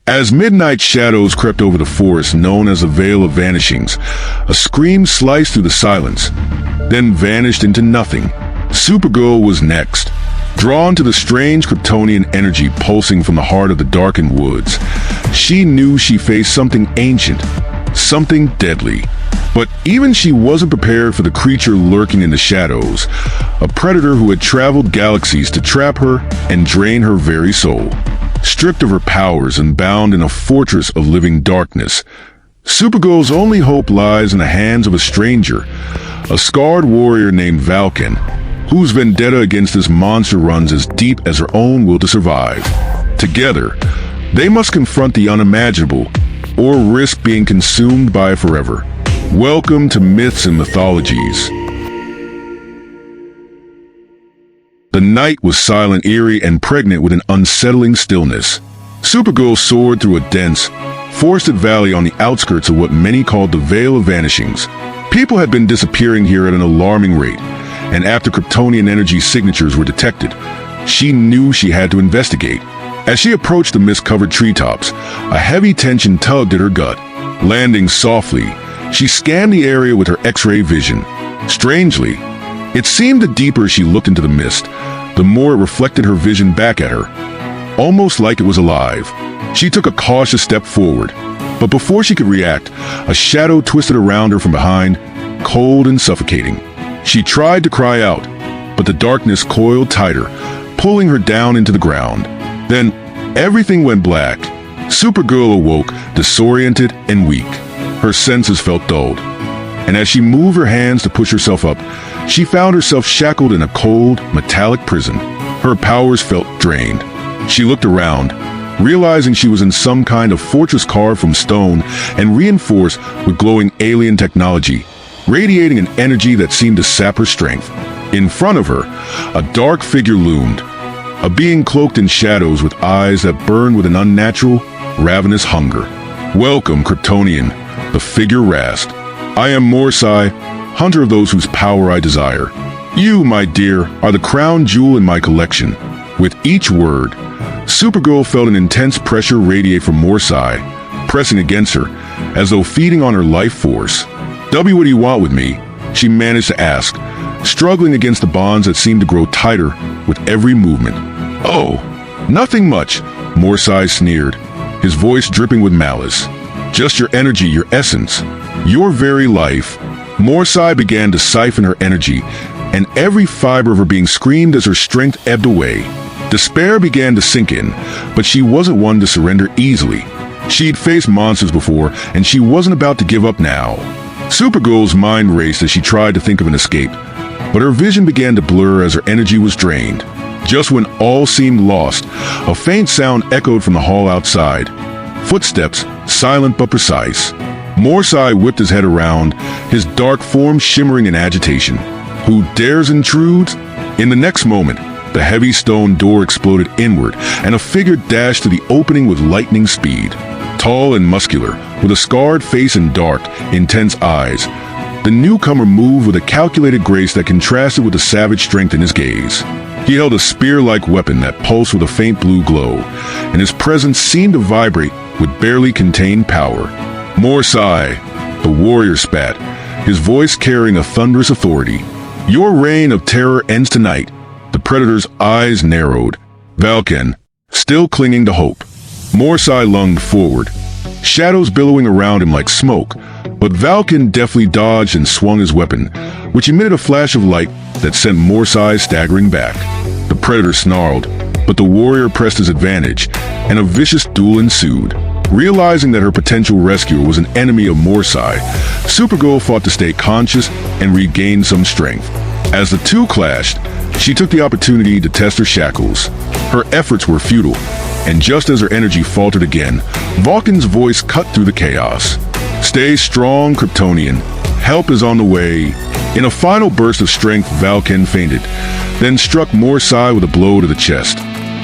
As midnight shadows crept over the forest known as the Veil of Vanishings, a scream sliced through the silence, then vanished into nothing. Supergirl was next. Drawn to the strange Kryptonian energy pulsing from the heart of the darkened woods, she knew she faced something ancient, something deadly. But even she wasn't prepared for the creature lurking in the shadows, a predator who had traveled galaxies to trap her and drain her very soul. Stripped of her powers and bound in a fortress of living darkness, Supergirl's only hope lies in the hands of a stranger, a scarred warrior named Valkin, whose vendetta against this monster runs as deep as her own will to survive. Together, they must confront the unimaginable, or risk being consumed by it forever. Welcome to Myths and Mythologies. The night was silent, eerie, and pregnant with an unsettling stillness. Supergirl soared through a dense, forested valley on the outskirts of what many called the Veil of Vanishings. People had been disappearing here at an alarming rate, and after Kryptonian energy signatures were detected, she knew she had to investigate. As she approached the mist-covered treetops, a heavy tension tugged at her gut. Landing softly, she scanned the area with her X-ray vision. Strangely, it seemed the deeper she looked into the mist, the more it reflected her vision back at her, almost like it was alive. She took a cautious step forward, but before she could react, a shadow twisted around her from behind, cold and suffocating. She tried to cry out, but the darkness coiled tighter, pulling her down into the ground. Then, everything went black. Supergirl awoke, disoriented and weak. Her senses felt dulled, and as she moved her hands to push herself up, she found herself shackled in a cold, metallic prison. Her powers felt drained. She looked around, realizing she was in some kind of fortress carved from stone and reinforced with glowing alien technology, radiating an energy that seemed to sap her strength. In front of her, a dark figure loomed, a being cloaked in shadows with eyes that burned with an unnatural, ravenous hunger. "Welcome, Kryptonian," the figure rasped. "I am Morai, hunter of those whose power I desire. You, my dear, are the crown jewel in my collection." With each word, Supergirl felt an intense pressure radiate from Morai, pressing against her, as though feeding on her life force. "W, what do you want with me?" she managed to ask, struggling against the bonds that seemed to grow tighter with every movement. "Oh, nothing much," Morai sneered, his voice dripping with malice. "Just your energy, your essence, your very life." Morai began to siphon her energy, and every fiber of her being screamed as her strength ebbed away. Despair began to sink in, but she wasn't one to surrender easily. She'd faced monsters before, and she wasn't about to give up now. Supergirl's mind raced as she tried to think of an escape, but her vision began to blur as her energy was drained. Just when all seemed lost, a faint sound echoed from the hall outside. Footsteps, silent but precise. Morai whipped his head around, his dark form shimmering in agitation. "Who dares intrude?" In the next moment, the heavy stone door exploded inward, and a figure dashed to the opening with lightning speed. Tall and muscular, with a scarred face and dark, intense eyes, the newcomer moved with a calculated grace that contrasted with the savage strength in his gaze. He held a spear-like weapon that pulsed with a faint blue glow, and his presence seemed to vibrate with barely contained power. "Morai," the warrior spat, his voice carrying a thunderous authority. "Your reign of terror ends tonight." The predator's eyes narrowed. Valkin, still clinging to hope. Morai lunged forward, shadows billowing around him like smoke, but Valkin deftly dodged and swung his weapon, which emitted a flash of light that sent Morai staggering back. The predator snarled, but the warrior pressed his advantage, and a vicious duel ensued. Realizing that her potential rescuer was an enemy of Morai, Supergirl fought to stay conscious and regain some strength. As the two clashed, she took the opportunity to test her shackles. Her efforts were futile, and just as her energy faltered again, Valkin's voice cut through the chaos. "Stay strong, Kryptonian. Help is on the way." In a final burst of strength, Valkin fainted, then struck Morai with a blow to the chest,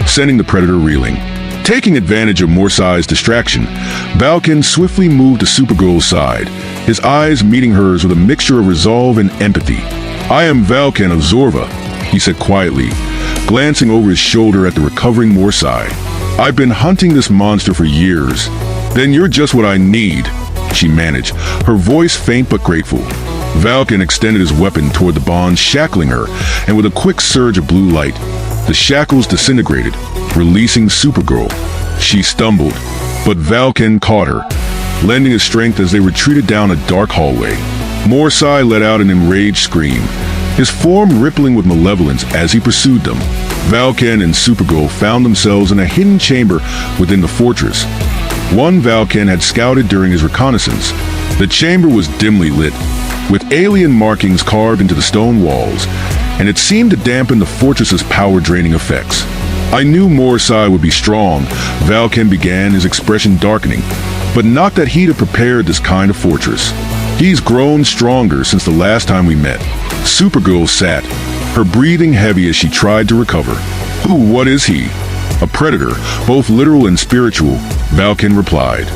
sending the predator reeling. Taking advantage of Morai's distraction, Valkin swiftly moved to Supergirl's side, his eyes meeting hers with a mixture of resolve and empathy. "I am Valkin of Zorva," he said quietly, glancing over his shoulder at the recovering Morai. I've been hunting this monster for years. Then you're just what I need, she managed, her voice faint but grateful. Valkin extended his weapon toward the bonds shackling her, and with a quick surge of blue light, the shackles disintegrated, releasing Supergirl. She stumbled, but Valkin caught her, lending his strength as they retreated down a dark hallway. Morai let out an enraged scream, his form rippling with malevolence as he pursued them. Valkin and Supergirl found themselves in a hidden chamber within the fortress. One Valkin had scouted during his reconnaissance. The chamber was dimly lit, with alien markings carved into the stone walls, and it seemed to dampen the fortress's power-draining effects. I knew Morai would be strong, Valkin began, his expression darkening, but not that he'd have prepared this kind of fortress. He's grown stronger since the last time we met. Supergirl sat, her breathing heavy as she tried to recover. What is he? A predator, both literal and spiritual, Valkin replied.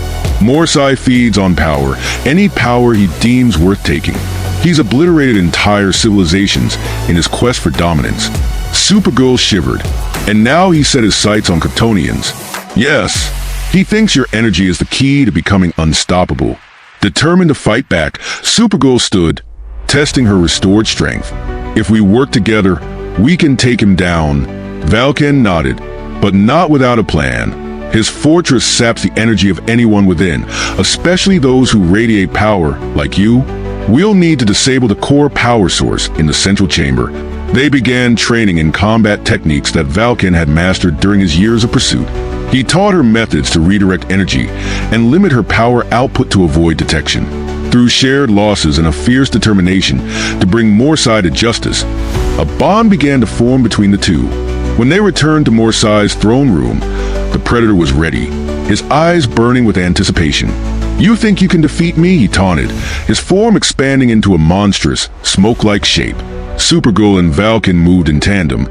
Morai feeds on power, any power he deems worth taking. He's obliterated entire civilizations in his quest for dominance. Supergirl shivered, and now he set his sights on Kryptonians. Yes, he thinks your energy is the key to becoming unstoppable. Determined to fight back, Supergirl stood, testing her restored strength. If we work together, we can take him down. Valkin nodded, but not without a plan. His fortress saps the energy of anyone within, especially those who radiate power, like you. We'll need to disable the core power source in the central chamber. They began training in combat techniques that Valkin had mastered during his years of pursuit. He taught her methods to redirect energy and limit her power output to avoid detection. Through shared losses and a fierce determination to bring Morai to justice, a bond began to form between the two. When they returned to Morai's throne room, the Predator was ready, his eyes burning with anticipation. You think you can defeat me? He taunted, his form expanding into a monstrous, smoke-like shape. Supergirl and Valkin moved in tandem,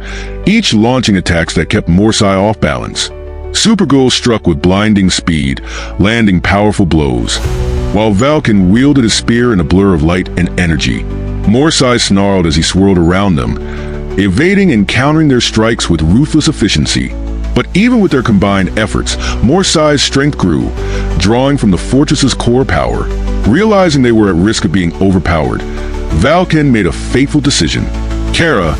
each launching attacks that kept Morai off balance. Supergirl struck with blinding speed, landing powerful blows, while Valkin wielded his spear in a blur of light and energy. Morai snarled as he swirled around them, evading and countering their strikes with ruthless efficiency. But even with their combined efforts, Morai's strength grew, drawing from the fortress's core power. Realizing they were at risk of being overpowered, Valkin made a fateful decision. Kara,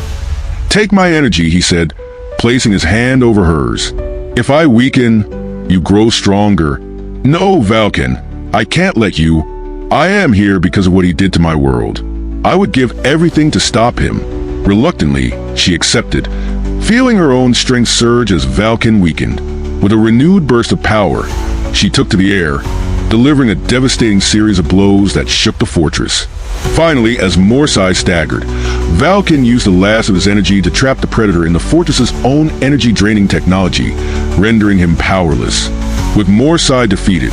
take my energy, he said, placing his hand over hers. If I weaken, you grow stronger. No, Valkin, I can't let you. I am here because of what he did to my world. I would give everything to stop him. Reluctantly, she accepted, feeling her own strength surge as Valkin weakened. With a renewed burst of power, she took to the air, delivering a devastating series of blows that shook the fortress. Finally, as Morai staggered, Valkin used the last of his energy to trap the Predator in the fortress's own energy-draining technology, rendering him powerless. With Morai defeated,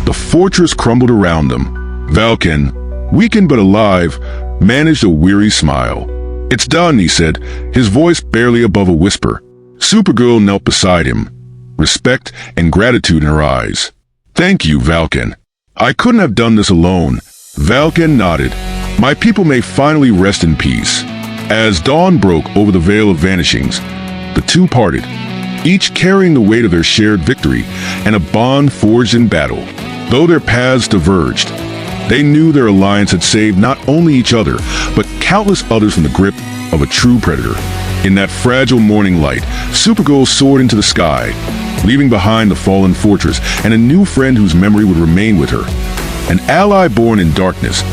the fortress crumbled around them. Valkin, weakened but alive, managed a weary smile. It's done, he said, his voice barely above a whisper. Supergirl knelt beside him, respect and gratitude in her eyes. Thank you, Valkin. I couldn't have done this alone. Valkin nodded. My people may finally rest in peace. As dawn broke over the Veil of Vanishings, the two parted, each carrying the weight of their shared victory and a bond forged in battle. Though their paths diverged, they knew their alliance had saved not only each other, but countless others from the grip of a true predator. In that fragile morning light, Supergirl soared into the sky, leaving behind the fallen fortress and a new friend whose memory would remain with her. An ally born in darkness,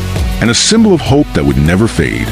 and a symbol of hope that would never fade.